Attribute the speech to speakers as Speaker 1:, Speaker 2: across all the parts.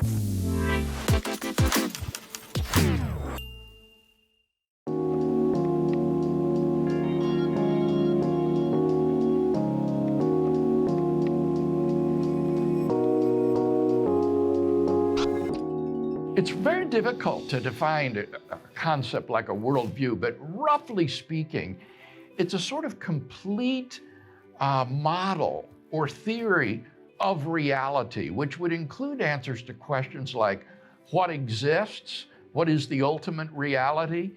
Speaker 1: It's very difficult to define a concept like a worldview, but roughly speaking, it's a sort of complete model or theory of reality, which would include answers to questions like what exists, what is the ultimate reality,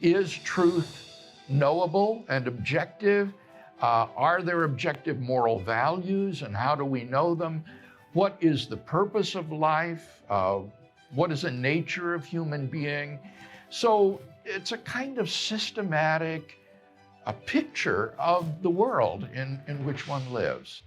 Speaker 1: is truth knowable and objective, are there objective moral values and how do we know them? What is the purpose of life? What is the nature of human being? So it's a kind of systematic picture of the world in which one lives.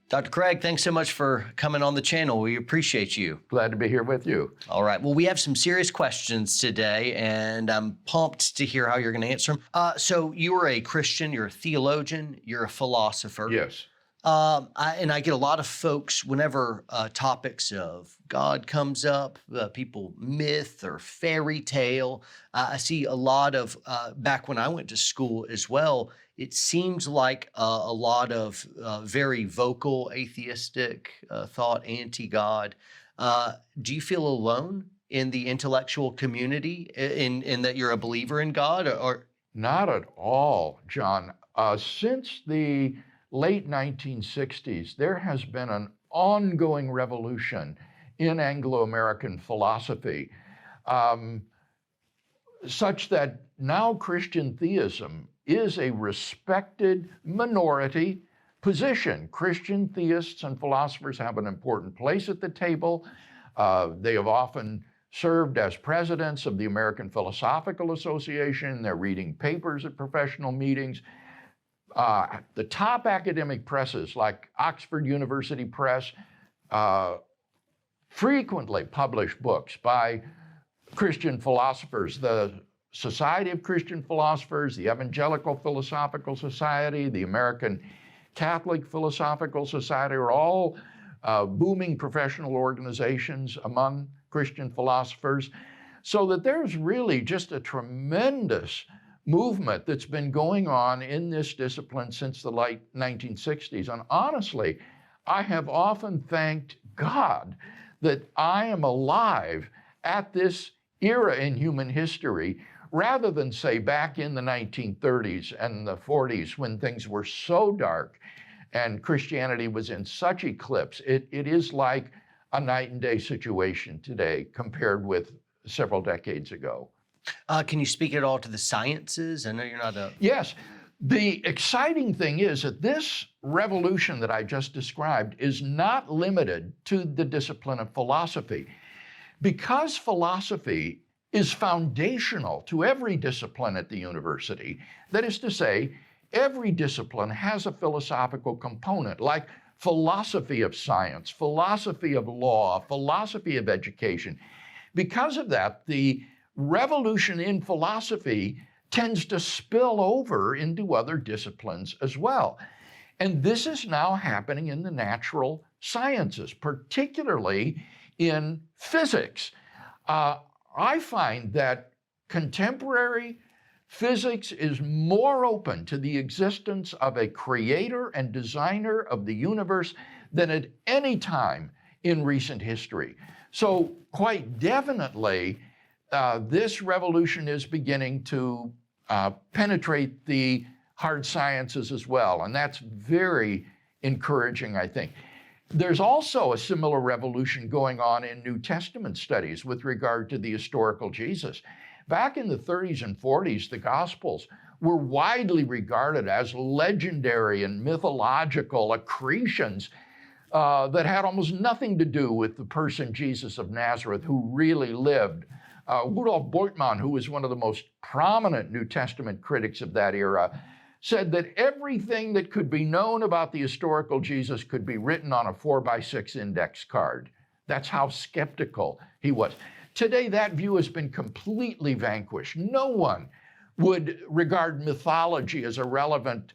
Speaker 2: Dr. Craig, thanks so much for coming on the channel. We appreciate you.
Speaker 1: Glad to be here with you.
Speaker 2: All right. Well, we have some serious questions today, and I'm pumped to hear how you're going to answer them. So you are a Christian, you're a theologian, you're a philosopher.
Speaker 1: Yes.
Speaker 2: I get a lot of folks whenever topics of God comes up, people myth or fairy tale. I see a lot of, back when I went to school as well, it seems like a lot of very vocal atheistic thought, anti-God. Do you feel alone in the intellectual community in that you're a believer in God? Or?
Speaker 1: Not at all, John. Since the late 1960s, there has been an ongoing revolution in Anglo-American philosophy, such that now Christian theism is a respected minority position. Christian theists and philosophers have an important place at the table. They have often served as presidents of the American Philosophical Association. They're reading papers at professional meetings. The top academic presses like Oxford University Press frequently publish books by Christian philosophers. The Society of Christian Philosophers, the Evangelical Philosophical Society, the American Catholic Philosophical Society are all booming professional organizations among Christian philosophers, so that there's really just a tremendous movement that's been going on in this discipline since the late 1960s. And honestly, I have often thanked God that I am alive at this era in human history, rather than say back in the 1930s and the 40s when things were so dark and Christianity was in such eclipse. It is like a night and day situation today compared with several decades ago.
Speaker 2: Can you speak at all to the sciences? I know you're not a...
Speaker 1: Yes. The exciting thing is that this revolution that I just described is not limited to the discipline of philosophy. Because philosophy is foundational to every discipline at the university, that is to say, every discipline has a philosophical component, like philosophy of science, philosophy of law, philosophy of education. Because of that, the revolution in philosophy tends to spill over into other disciplines as well. And this is now happening in the natural sciences, particularly in physics. I find that contemporary physics is more open to the existence of a creator and designer of the universe than at any time in recent history. So quite definitely, this revolution is beginning to penetrate the hard sciences as well, and that's very encouraging, I think. There's also a similar revolution going on in New Testament studies with regard to the historical Jesus. Back in the 30s and 40s, the Gospels were widely regarded as legendary and mythological accretions that had almost nothing to do with the person Jesus of Nazareth who really lived. Rudolf Bultmann, who was one of the most prominent New Testament critics of that era, said that everything that could be known about the historical Jesus could be written on a 4x6 index card. That's how skeptical he was. Today, that view has been completely vanquished. No one would regard mythology as a relevant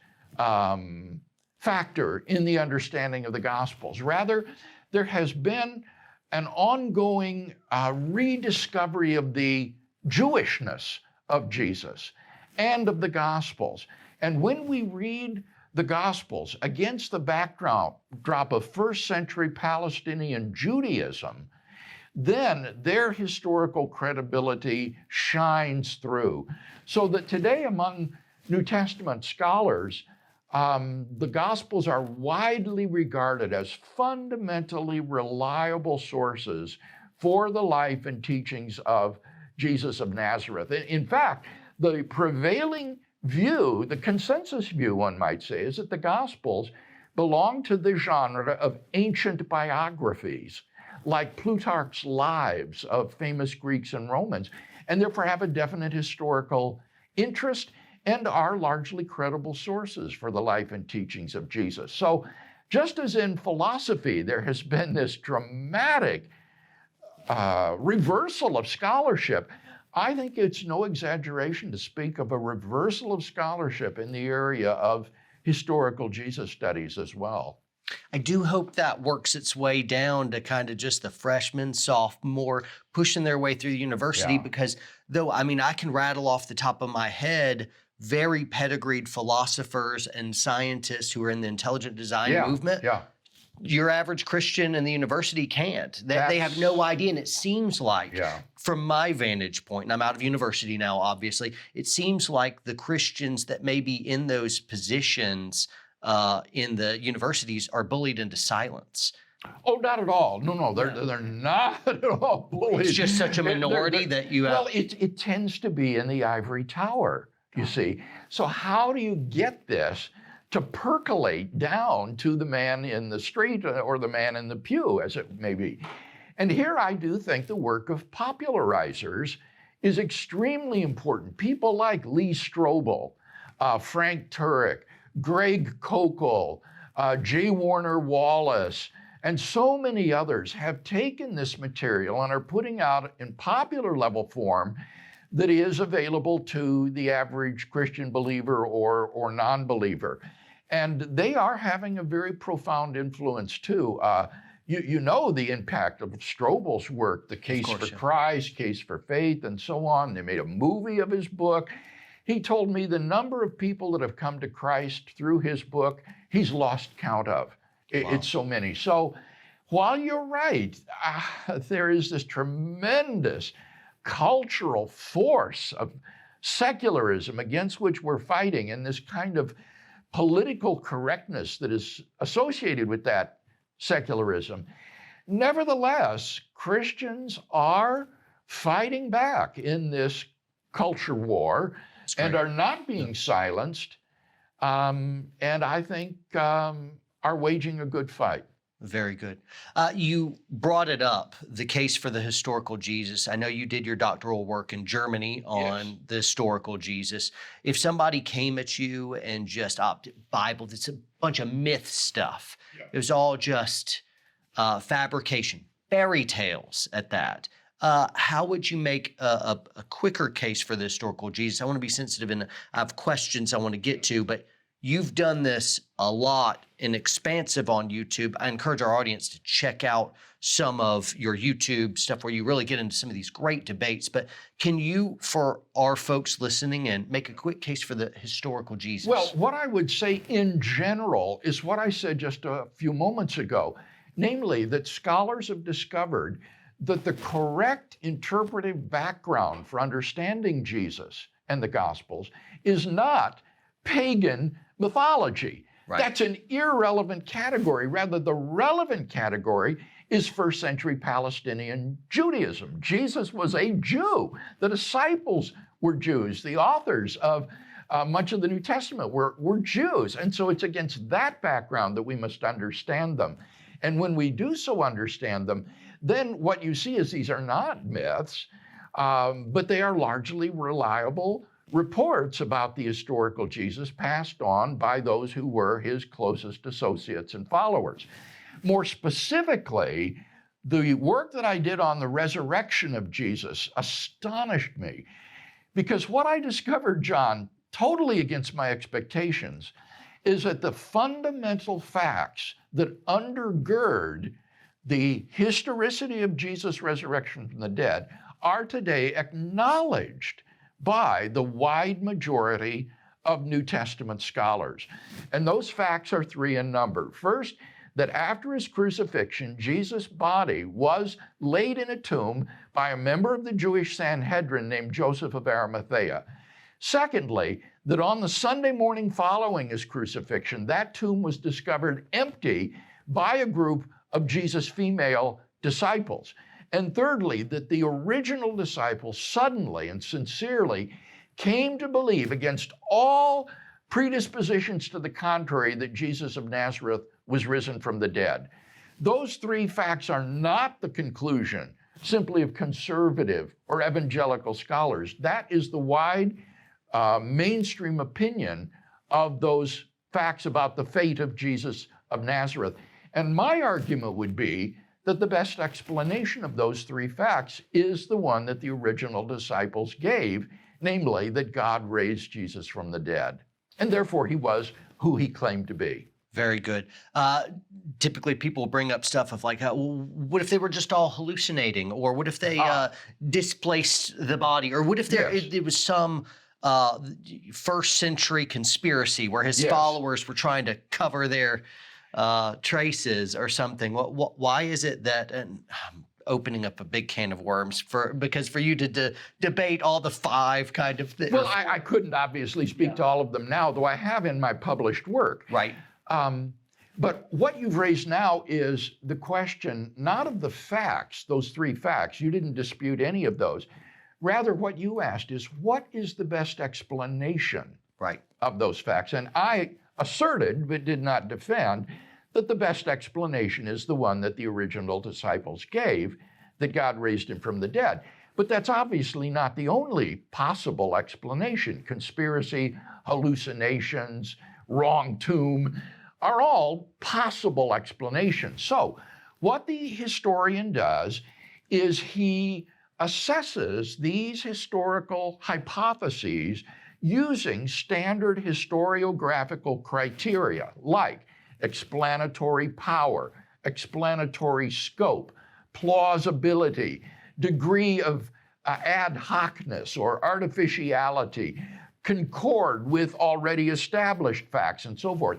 Speaker 1: factor in the understanding of the Gospels. Rather, there has been an ongoing rediscovery of the Jewishness of Jesus and of the Gospels. And when we read the Gospels against the backdrop of first century Palestinian Judaism, then their historical credibility shines through. So that today among New Testament scholars, the Gospels are widely regarded as fundamentally reliable sources for the life and teachings of Jesus of Nazareth. In fact, the prevailing view, the consensus view, one might say, is that the Gospels belong to the genre of ancient biographies, like Plutarch's lives of famous Greeks and Romans, and therefore have a definite historical interest and are largely credible sources for the life and teachings of Jesus. So just as in philosophy, there has been this dramatic reversal of scholarship, I think it's no exaggeration to speak of a reversal of scholarship in the area of historical Jesus studies as well.
Speaker 2: I do hope that works its way down to kind of just the freshman, sophomore, pushing their way through the university, because though, I mean, I can rattle off the top of my head very pedigreed philosophers and scientists who are in the intelligent design movement. Your average Christian in the university can't. They have no idea. And it seems like, from my vantage point, and I'm out of university now, obviously, it seems like the Christians that may be in those positions in the universities are bullied into silence.
Speaker 1: Oh, not at all. No, they're not at all bullied.
Speaker 2: It's just such a minority that you have.
Speaker 1: Well, it tends to be in the ivory tower, you see. So how do you get this to percolate down to the man in the street or the man in the pew, as it may be? And here I do think the work of popularizers is extremely important. People like Lee Strobel, Frank Turek, Greg Koukl, J. Warner Wallace, and so many others have taken this material and are putting out in popular level form that is available to the average Christian believer or non-believer. And they are having a very profound influence too. You know the impact of Strobel's work, The Case for Christ, Case for Faith, and so on. They made a movie of his book. He told me the number of people that have come to Christ through his book, he's lost count of. It's so many. So while you're right, there is this tremendous cultural force of secularism against which we're fighting, and this kind of political correctness that is associated with that secularism. Nevertheless, Christians are fighting back in this culture war and are not being silenced, and I think are waging a good fight.
Speaker 2: Very good. You brought it up, the case for the historical Jesus. I know you did your doctoral work in Germany on the historical Jesus. If somebody came at you and just Bible, it's a bunch of myth stuff. It was all just fabrication, fairy tales at that. How would you make a quicker case for the historical Jesus? I want to be sensitive, and I have questions I want to get to, but you've done this a lot and expansive on YouTube. I encourage our audience to check out some of your YouTube stuff where you really get into some of these great debates. But can you, for our folks listening in, make a quick case for the historical Jesus?
Speaker 1: Well, what I would say in general is what I said just a few moments ago, namely that scholars have discovered that the correct interpretive background for understanding Jesus and the Gospels is not pagan mythology. That's an irrelevant category. Rather, the relevant category is first century Palestinian Judaism. Jesus was a Jew. The disciples were Jews. The authors of much of the New Testament were Jews. And so it's against that background that we must understand them. And when we do so understand them, then what you see is these are not myths, but they are largely reliable reports about the historical Jesus passed on by those who were his closest associates and followers. More specifically, the work that I did on the resurrection of Jesus astonished me, because what I discovered, John, totally against my expectations, is that the fundamental facts that undergird the historicity of Jesus' resurrection from the dead are today acknowledged by the wide majority of New Testament scholars. And those facts are three in number. First, that after his crucifixion, Jesus' body was laid in a tomb by a member of the Jewish Sanhedrin named Joseph of Arimathea. Secondly, that on the Sunday morning following his crucifixion, that tomb was discovered empty by a group of Jesus' female disciples. And thirdly, that the original disciples suddenly and sincerely came to believe, against all predispositions to the contrary, that Jesus of Nazareth was risen from the dead. Those three facts are not the conclusion simply of conservative or evangelical scholars. That is the wide mainstream opinion of those facts about the fate of Jesus of Nazareth. And my argument would be that the best explanation of those three facts is the one that the original disciples gave, namely that God raised Jesus from the dead, and therefore he was who he claimed to be.
Speaker 2: Very good. Typically, people bring up stuff of like, what if they were just all hallucinating, or what if they displaced the body, or what if it was some first century conspiracy where his followers were trying to cover their traces or something. Why is it that? And I'm opening up a big can of worms because for you to debate all the five kind of things.
Speaker 1: Well, I couldn't obviously speak to all of them now, though I have in my published work.
Speaker 2: Right.
Speaker 1: But what you've raised now is the question not of the facts, those three facts. You didn't dispute any of those. Rather, what you asked is, what is the best explanation of those facts? And I asserted, but did not defend, that the best explanation is the one that the original disciples gave, that God raised him from the dead. But that's obviously not the only possible explanation. Conspiracy, hallucinations, wrong tomb are all possible explanations. So what the historian does is he assesses these historical hypotheses using standard historiographical criteria like explanatory power, explanatory scope, plausibility, degree of ad hocness or artificiality, concord with already established facts, and so forth.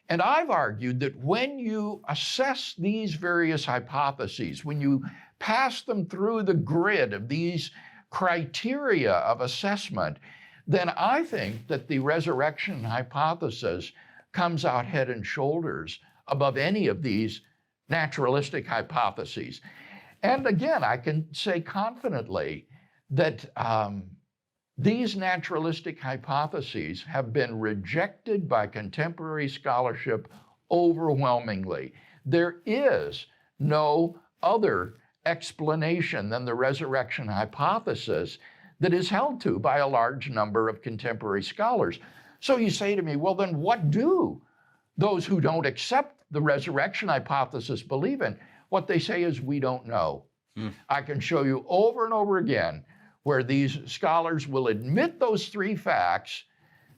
Speaker 1: And I've argued that when you assess these various hypotheses, when you pass them through the grid of these criteria of assessment, then I think that the resurrection hypothesis comes out head and shoulders above any of these naturalistic hypotheses. And again, I can say confidently that these naturalistic hypotheses have been rejected by contemporary scholarship overwhelmingly. There is no other explanation than the resurrection hypothesis that is held to by a large number of contemporary scholars. So you say to me, well, then what do those who don't accept the resurrection hypothesis believe in? What they say is, we don't know. I can show you over and over again where these scholars will admit those three facts.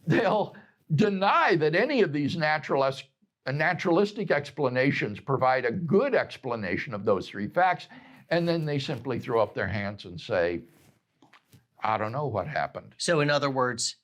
Speaker 1: They'll deny that any of these naturalistic explanations provide a good explanation of those three facts, and then they simply throw up their hands and say, I don't know what happened.
Speaker 2: So in other words,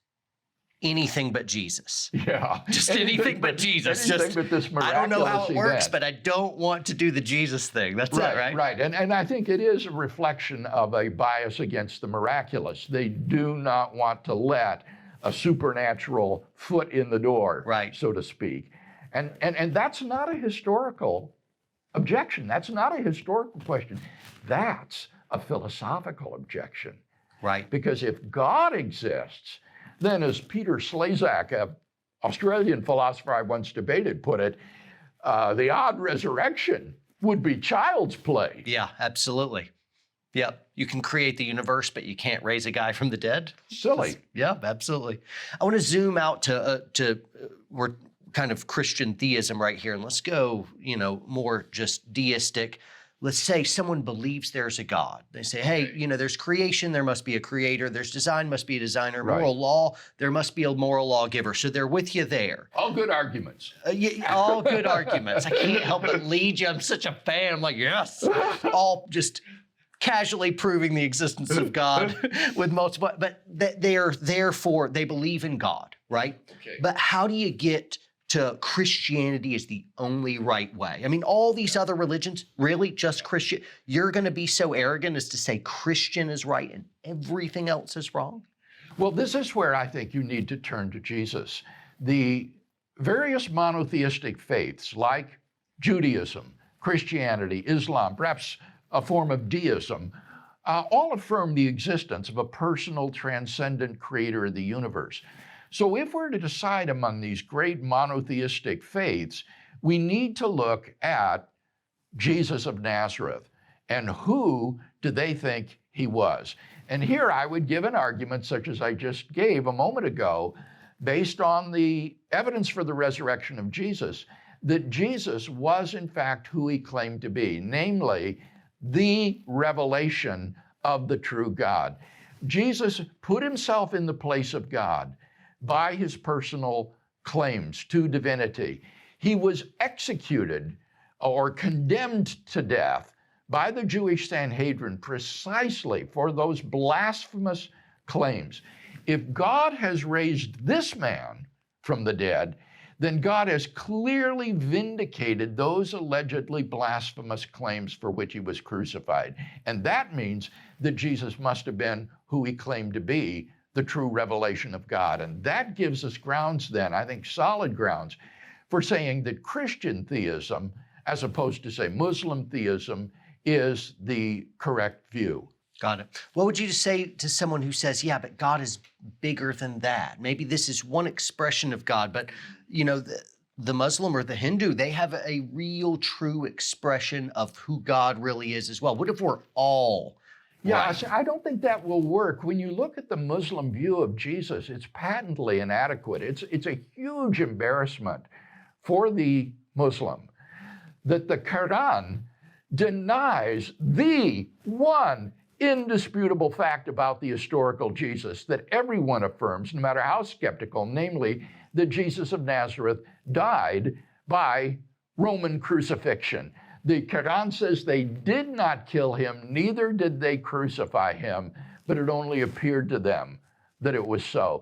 Speaker 2: anything but Jesus.
Speaker 1: Yeah.
Speaker 2: Just anything but Jesus.
Speaker 1: Anything but this miraculous
Speaker 2: I don't know how it works,
Speaker 1: event.
Speaker 2: but I don't want to do the Jesus thing. That's it, right?
Speaker 1: Right. And I think it is a reflection of a bias against the miraculous. They do not want to let a supernatural foot in the door, so to speak. And that's not a historical objection. That's not a historical question. That's a philosophical objection.
Speaker 2: Right.
Speaker 1: Because if God exists, then as Peter Slezak, an Australian philosopher I once debated, put it, the odd resurrection would be child's play.
Speaker 2: Yeah, absolutely. Yep. You can create the universe, but you can't raise a guy from the dead.
Speaker 1: Silly.
Speaker 2: Yeah, absolutely. I want to zoom out to we're kind of Christian theism right here, and let's go, more just deistic. let's say someone believes there's a God. They say, hey, there's creation, there must be a creator. There's design, must be a designer.
Speaker 1: Right.
Speaker 2: Moral law, there must be a moral lawgiver. So they're with you there.
Speaker 1: All good arguments.
Speaker 2: All good arguments. I can't help but lead you. I'm such a fan. I'm like, yes. All just casually proving the existence of God with multiple, but they are therefore, they believe in God, right?
Speaker 1: Okay.
Speaker 2: But how do you get to Christianity is the only right way? I mean, all these other religions, really just Christian? You're going to be so arrogant as to say Christian is right and everything else is wrong?
Speaker 1: Well, this is where I think you need to turn to Jesus. The various monotheistic faiths like Judaism, Christianity, Islam, perhaps a form of deism, all affirm the existence of a personal, transcendent creator of the universe. So if we're to decide among these great monotheistic faiths, we need to look at Jesus of Nazareth and who do they think he was. And here I would give an argument such as I just gave a moment ago, based on the evidence for the resurrection of Jesus, that Jesus was in fact who he claimed to be, namely the revelation of the true God. Jesus put himself in the place of God by his personal claims to divinity. He was executed or condemned to death by the Jewish Sanhedrin precisely for those blasphemous claims. If God has raised this man from the dead, then God has clearly vindicated those allegedly blasphemous claims for which he was crucified. And that means that Jesus must have been who he claimed to be, the true revelation of God. And that gives us grounds then, I think solid grounds, for saying that Christian theism, as opposed to say Muslim theism, is the correct view.
Speaker 2: Got it. What would you say to someone who says, yeah, but God is bigger than that? Maybe this is one expression of God, but the Muslim or the Hindu, they have a real true expression of who God really is as well. What if we're all right?
Speaker 1: I don't think that will work. When you look at the Muslim view of Jesus, it's patently inadequate. It's a huge embarrassment for the Muslim that the Quran denies the one indisputable fact about the historical Jesus that everyone affirms, no matter how skeptical, namely that Jesus of Nazareth died by Roman crucifixion. The Quran says they did not kill him, neither did they crucify him, but it only appeared to them that it was so.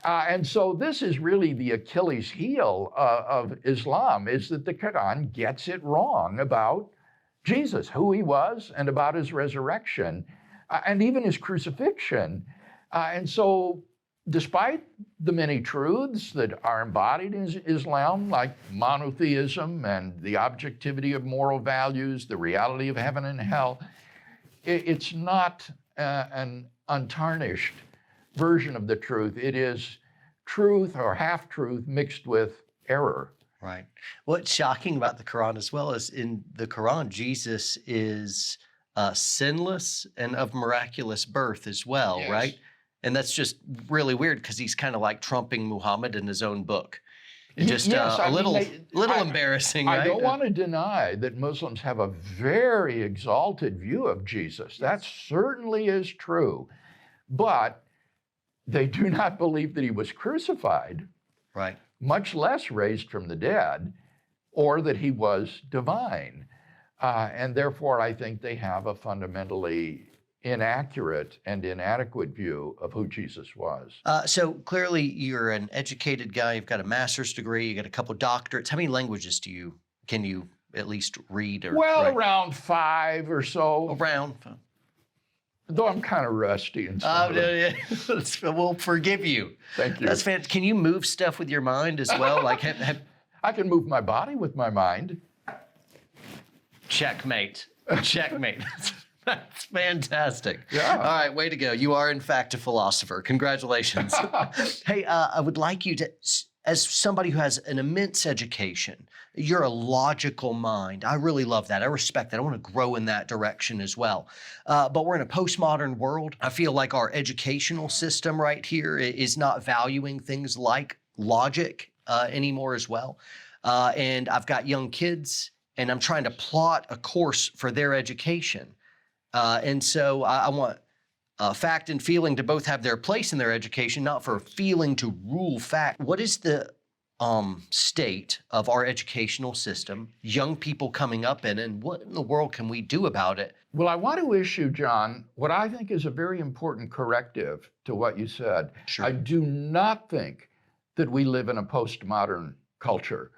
Speaker 1: And so this is really the Achilles heel of Islam, is that the Quran gets it wrong about Jesus, who he was, and about his resurrection, and even his crucifixion. And so despite the many truths that are embodied in Islam, like monotheism and the objectivity of moral values, the reality of heaven and hell, it's not an untarnished version of the truth. It is truth or half-truth mixed with error.
Speaker 2: Right. What's shocking about the Quran as well is in the Quran, Jesus is sinless and of miraculous birth as well,
Speaker 1: Yes.
Speaker 2: right? And that's just really weird because he's kind of like trumping Muhammad in his own book. Just a little embarrassing, right?
Speaker 1: I don't want to deny that Muslims have a very exalted view of Jesus. That certainly is true. But they do not believe that he was crucified,
Speaker 2: Right.
Speaker 1: much less raised from the dead, or that he was divine. And therefore, I think they have a fundamentally inaccurate and inadequate view of who Jesus was.
Speaker 2: So clearly you're an educated guy. You've got a master's degree. You got a couple doctorates. How many languages can you at least read or write?
Speaker 1: Around 5 or so.
Speaker 2: Around.
Speaker 1: Though I'm kind of rusty in some of them.
Speaker 2: Yeah. We'll forgive you.
Speaker 1: Thank you.
Speaker 2: That's fantastic. Can you move stuff with your mind as well? Like,
Speaker 1: I can move my body with my mind.
Speaker 2: checkmate. Checkmate. That's fantastic.
Speaker 1: Yeah.
Speaker 2: All right, way to go. You are, in fact, a philosopher. Congratulations. Hey, I would like you to, as somebody who has an immense education, you're a logical mind. I really love that. I respect that. I want to grow in that direction as well. But we're in a postmodern world. I feel like our educational system right here is not valuing things like logic anymore as well. And I've got young kids, and I'm trying to plot a course for their education. And so I want fact and feeling to both have their place in their education, not for feeling to rule fact. What is the state of our educational system, young people coming up in, and what in the world can we do about it?
Speaker 1: Well, I want to issue, John, what I think is a very important corrective to what you said.
Speaker 2: Sure.
Speaker 1: I do not think that we live in a postmodern culture.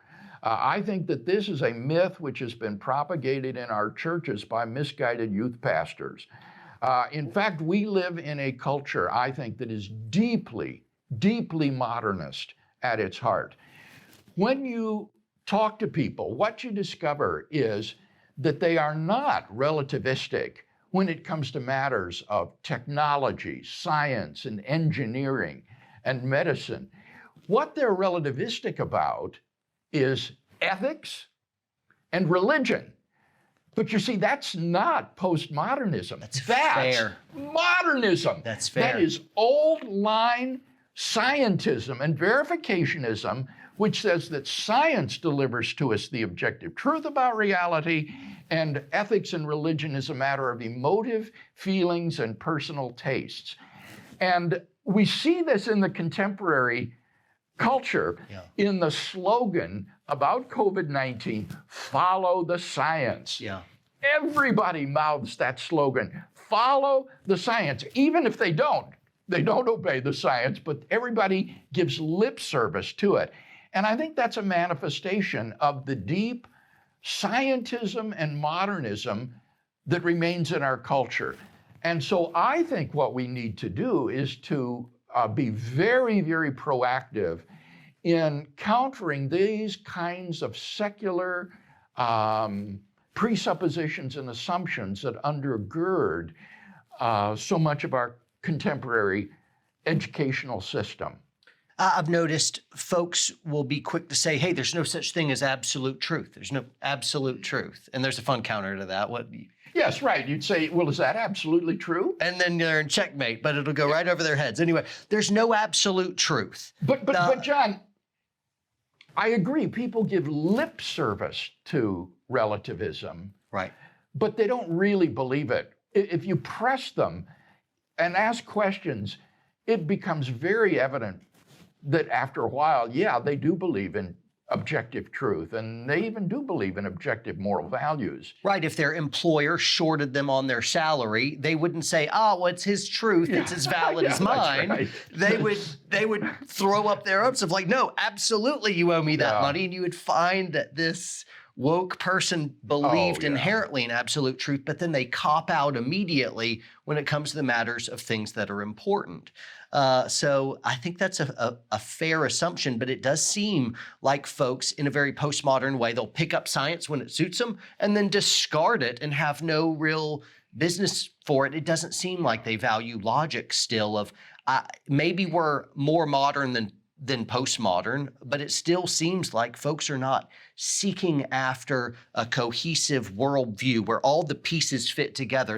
Speaker 1: I think that this is a myth which has been propagated in our churches by misguided youth pastors. In fact, we live in a culture, I think, that is deeply, deeply modernist at its heart. When you talk to people, what you discover is that they are not relativistic when it comes to matters of technology, science, and engineering, and medicine. What they're relativistic about is ethics and religion. But you see, that's not postmodernism.
Speaker 2: That's fair.
Speaker 1: Modernism.
Speaker 2: That's fair.
Speaker 1: That is old line scientism and verificationism, which says that science delivers to us the objective truth about reality, and ethics and religion is a matter of emotive feelings and personal tastes. And we see this in the contemporary culture in the slogan about COVID-19, follow the science.
Speaker 2: Yeah.
Speaker 1: Everybody mouths that slogan, follow the science. Even if they don't obey the science, but everybody gives lip service to it. And I think that's a manifestation of the deep scientism and modernism that remains in our culture. And so I think what we need to do is to be very, very proactive in countering these kinds of secular presuppositions and assumptions that undergird so much of our contemporary educational system.
Speaker 2: I've noticed folks will be quick to say, hey, there's no such thing as absolute truth. There's no absolute truth. And there's a fun counter to that.
Speaker 1: Yes, right. You'd say, well, is that absolutely true?
Speaker 2: And then they're in checkmate, but it'll go right over their heads. Anyway, there's no absolute truth.
Speaker 1: But John, I agree. People give lip service to relativism.
Speaker 2: Right.
Speaker 1: But they don't really believe it. If you press them and ask questions, it becomes very evident that after a while, yeah, they do believe in objective truth, and they even do believe in objective moral values.
Speaker 2: Right. If their employer shorted them on their salary, they wouldn't say, well, it's his truth, it's as valid as mine.
Speaker 1: Right.
Speaker 2: They would throw up their arms of like, no, absolutely you owe me that money. And you would find that this woke person believed inherently in absolute truth, but then they cop out immediately when it comes to the matters of things that are important. So I think that's a fair assumption, but it does seem like folks in a very postmodern way, they'll pick up science when it suits them and then discard it and have no real business for it. It doesn't seem like they value logic still of maybe we're more modern than postmodern, but it still seems like folks are not seeking after a cohesive worldview where all the pieces fit together.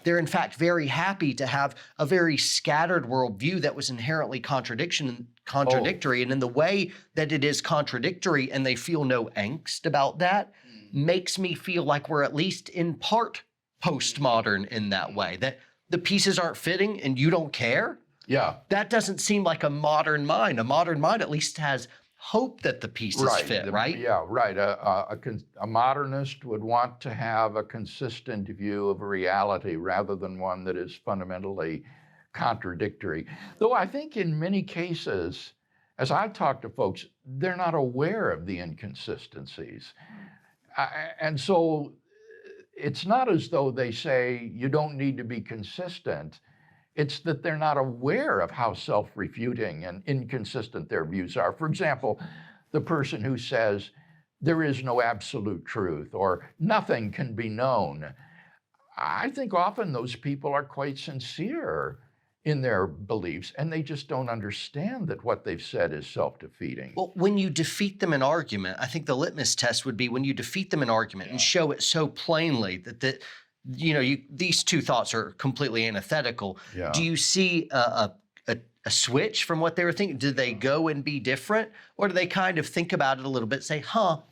Speaker 2: They're in fact very happy to have a very scattered worldview that was inherently contradictory. And in the way that it is contradictory and they feel no angst about that, makes me feel like we're at least in part postmodern in that way, that the pieces aren't fitting and you don't care.
Speaker 1: Yeah.
Speaker 2: That doesn't seem like a modern mind. A modern mind at least has hope that the pieces fit, right?
Speaker 1: Yeah, right. A modernist would want to have a consistent view of reality rather than one that is fundamentally contradictory. Though I think in many cases, as I talk to folks, they're not aware of the inconsistencies. And so it's not as though they say you don't need to be consistent. It's that they're not aware of how self-refuting and inconsistent their views are. For example, the person who says there is no absolute truth or nothing can be known. I think often those people are quite sincere in their beliefs, and they just don't understand that what they've said is self-defeating.
Speaker 2: Well, when you defeat them in argument, I think the litmus test would be when you defeat them in argument and show it so plainly that these two thoughts are completely antithetical.
Speaker 1: Yeah.
Speaker 2: Do you see a a switch from what they were thinking? Do they go and be different? Or do they kind of think about it a little bit, say,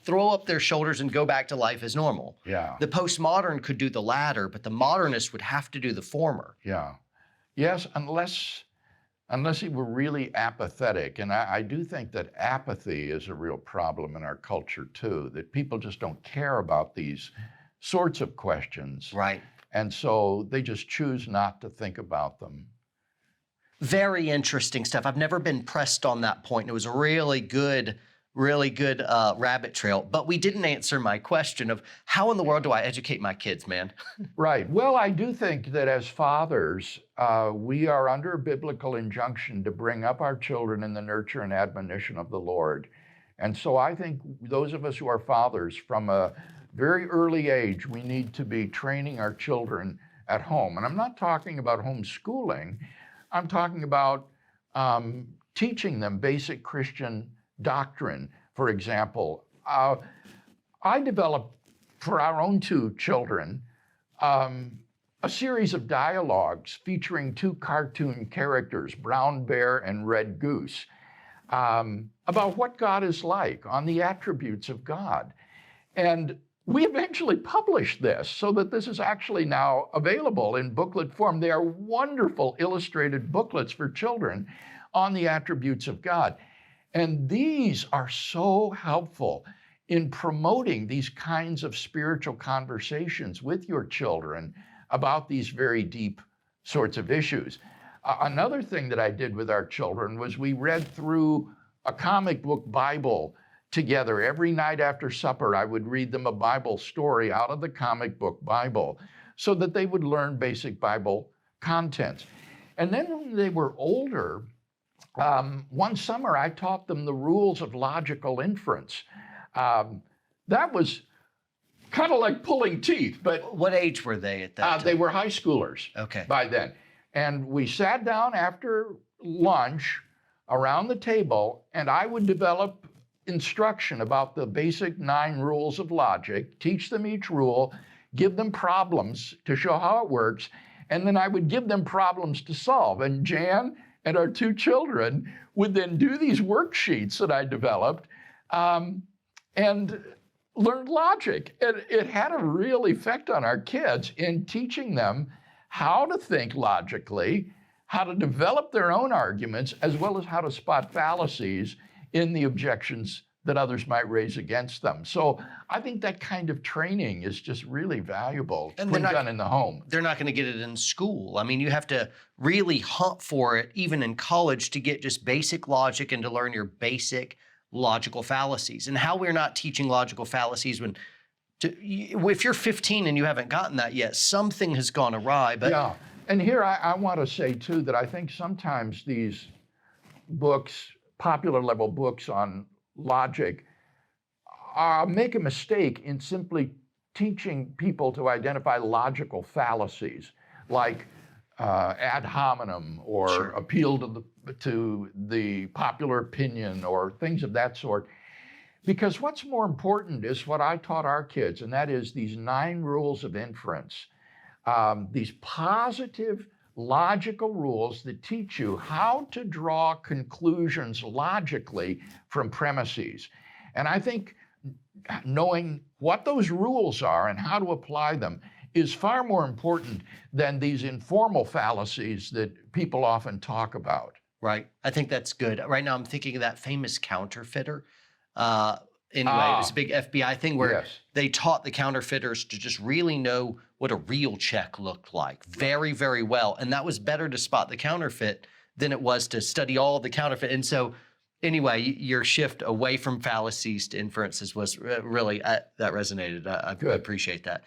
Speaker 2: throw up their shoulders and go back to life as normal?
Speaker 1: Yeah.
Speaker 2: The postmodern could do the latter, but the modernist would have to do the former.
Speaker 1: Yeah. Yes, unless he were really apathetic. And I do think that apathy is a real problem in our culture too, that people just don't care about these sorts of questions.
Speaker 2: Right.
Speaker 1: And so they just choose not to think about them.
Speaker 2: Very interesting stuff. I've never been pressed on that point. It was a really good rabbit trail. But we didn't answer my question of how in the world do I educate my kids, man?
Speaker 1: Right. Well, I do think that as fathers, we are under a biblical injunction to bring up our children in the nurture and admonition of the Lord. And so I think those of us who are fathers, from a very early age, we need to be training our children at home. And I'm not talking about homeschooling. I'm talking about teaching them basic Christian doctrine. For example, I developed for our own two children a series of dialogues featuring two cartoon characters, Brown Bear and Red Goose, about what God is like, on the attributes of God. And we eventually published this so that this is actually now available in booklet form. They are wonderful illustrated booklets for children on the attributes of God. And these are so helpful in promoting these kinds of spiritual conversations with your children about these very deep sorts of issues. Another thing that I did with our children was we read through a comic book Bible together. Every night after supper, I would read them a Bible story out of the comic book Bible so that they would learn basic Bible content. And then when they were older, one summer I taught them the rules of logical inference. That was kind of like pulling teeth, but
Speaker 2: What age were they at that time?
Speaker 1: they were high schoolers by then. And we sat down after lunch around the table, and I would develop instruction about the basic 9 rules of logic, teach them each rule, give them problems to show how it works, and then I would give them problems to solve. And Jan and our 2 children would then do these worksheets that I developed and learn logic. And it had a real effect on our kids in teaching them how to think logically, how to develop their own arguments, as well as how to spot fallacies in the objections that others might raise against them. So I think that kind of training is just really valuable when done in the home.
Speaker 2: They're not going to get it in school. I mean, you have to really hunt for it, even in college, to get just basic logic and to learn your basic logical fallacies. And how we're not teaching logical fallacies if you're 15 and you haven't gotten that yet, something has gone awry. But
Speaker 1: yeah, and here I want to say too that I think sometimes these books, popular level books on logic, make a mistake in simply teaching people to identify logical fallacies like ad hominem or appeal to the popular opinion or things of that sort. Because what's more important is what I taught our kids, and that is these 9 rules of inference, these positive logical rules that teach you how to draw conclusions logically from premises. And I think knowing what those rules are and how to apply them is far more important than these informal fallacies that people often talk about.
Speaker 2: Right. I think that's good. Right now I'm thinking of that famous counterfeiter. It was a big FBI thing where they taught the counterfeiters to just really know what a real check looked like very, very well. And that was better to spot the counterfeit than it was to study all the counterfeit. And so anyway, your shift away from fallacies to inferences was really, that resonated. I appreciate that.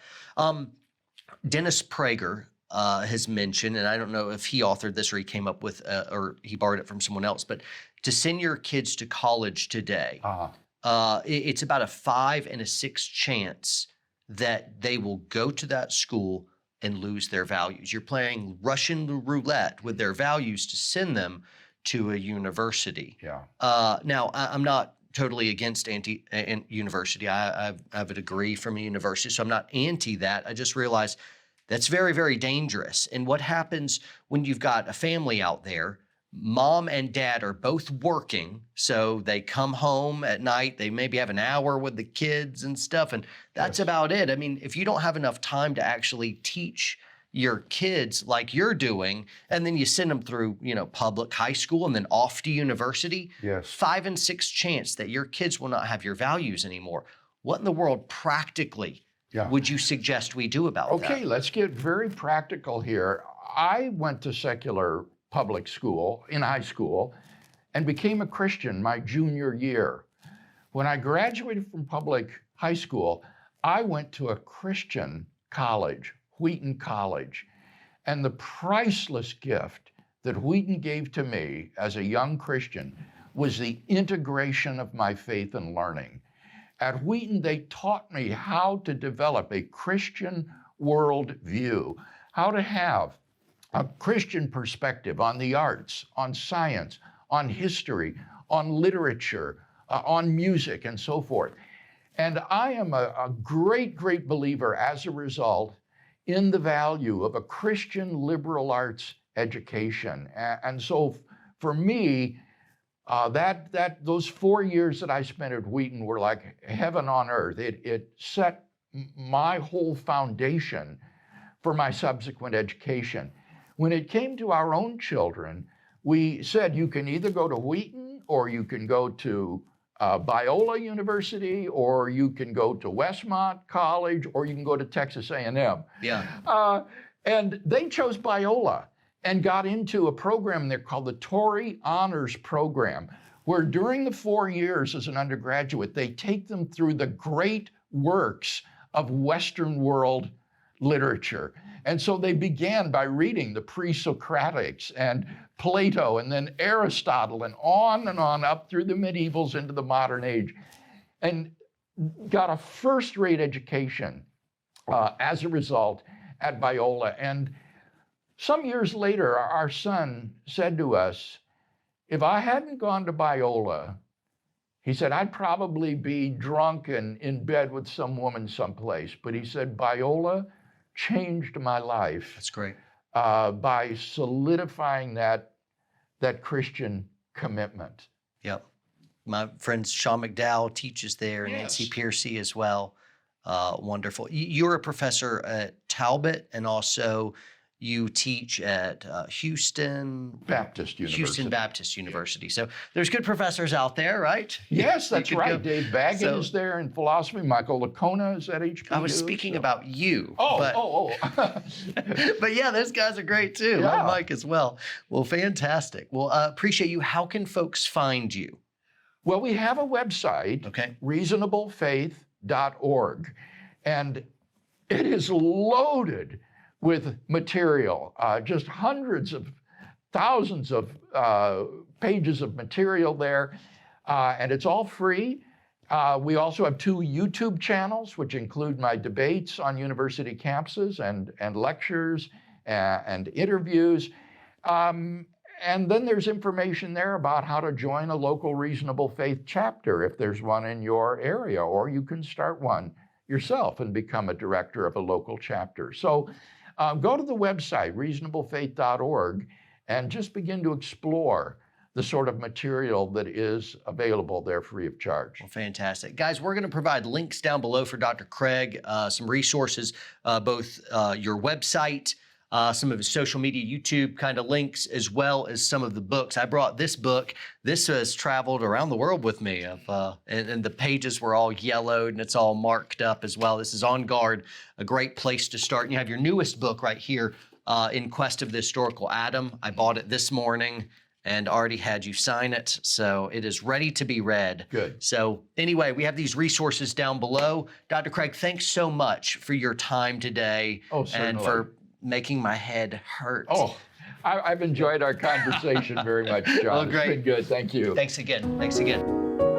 Speaker 2: Dennis Prager has mentioned, and I don't know if he authored this or he came up with, or he borrowed it from someone else, but to send your kids to college today, it's about a 5 and a 6 chance that they will go to that school and lose their values. You're playing Russian roulette with their values to send them to a university. Now, I'm not totally against university. I have a degree from a university, so I'm not anti that. I just realize that's very, very dangerous. And what happens when you've got a family out there mom and dad are both working, so they come home at night, they maybe have an hour with the kids and stuff, and that's about it. I mean, if you don't have enough time to actually teach your kids like you're doing, and then you send them through, public high school and then off to university, 5 and 6 chance that your kids will not have your values anymore. What in the world practically would you suggest we do about that?
Speaker 1: Okay, let's get very practical here. I went to secular public school in high school and became a Christian my junior year. When I graduated from public high school, I went to a Christian college, Wheaton College. And the priceless gift that Wheaton gave to me as a young Christian was the integration of my faith and learning. At Wheaton, they taught me how to develop a Christian worldview, how to have a Christian perspective on the arts, on science, on history, on literature, on music, and so forth. And I am a great, great believer as a result in the value of a Christian liberal arts education. And so for me, those 4 years that I spent at Wheaton were like heaven on earth. It set my whole foundation for my subsequent education. When it came to our own children, we said you can either go to Wheaton or you can go to Biola University, or you can go to Westmont College, or you can go to Texas A&M.
Speaker 2: Yeah.
Speaker 1: And they chose Biola and got into a program there called the Torrey Honors Program, where during the 4 years as an undergraduate, they take them through the great works of Western world literature. And so they began by reading the pre-Socratics and Plato and then Aristotle and on up through the medievals into the modern age, and got a first-rate education as a result at Biola. And some years later, our son said to us, if I hadn't gone to Biola, he said, I'd probably be drunk and in bed with some woman someplace. But he said, Biola changed my life.
Speaker 2: That's great.
Speaker 1: By solidifying that Christian commitment.
Speaker 2: Yep. My friend Sean McDowell teaches there, and Nancy Piercy as well. Wonderful. You're a professor at Talbot, and also you teach at Houston Baptist University. So there's good professors out there, right?
Speaker 1: Yes, that's right. Dave Baggett is there in philosophy. Michael Lacona is at HBU.
Speaker 2: I was speaking about you.
Speaker 1: But
Speaker 2: yeah, those guys are great too.
Speaker 1: Yeah.
Speaker 2: Mike as well. Well, fantastic. Well, appreciate you. How can folks find you?
Speaker 1: Well, we have a website, reasonablefaith.org, and it is loaded with material, just hundreds of thousands of pages of material there, and it's all free. We also have 2 YouTube channels, which include my debates on university campuses and lectures and interviews. And then there's information there about how to join a local Reasonable Faith chapter if there's one in your area, or you can start one yourself and become a director of a local chapter. So go to the website, reasonablefaith.org, and just begin to explore the sort of material that is available there free of charge.
Speaker 2: Well, fantastic. Guys, we're going to provide links down below for Dr. Craig, some resources, both your website, some of his social media, YouTube kind of links, as well as some of the books. I brought this book. This has traveled around the world with me, and the pages were all yellowed and it's all marked up as well. This is On Guard, a great place to start. And you have your newest book right here, In Quest of the Historical Adam. I bought it this morning and already had you sign it, so it is ready to be read.
Speaker 1: Good.
Speaker 2: So anyway, we have these resources down below. Dr. Craig, thanks so much for your time today.
Speaker 1: Oh, certainly.
Speaker 2: And for making my head hurt.
Speaker 1: Oh, I've enjoyed our conversation very much, John.
Speaker 2: Well, great.
Speaker 1: It's been good. Thank you.
Speaker 2: Thanks again. Thanks again.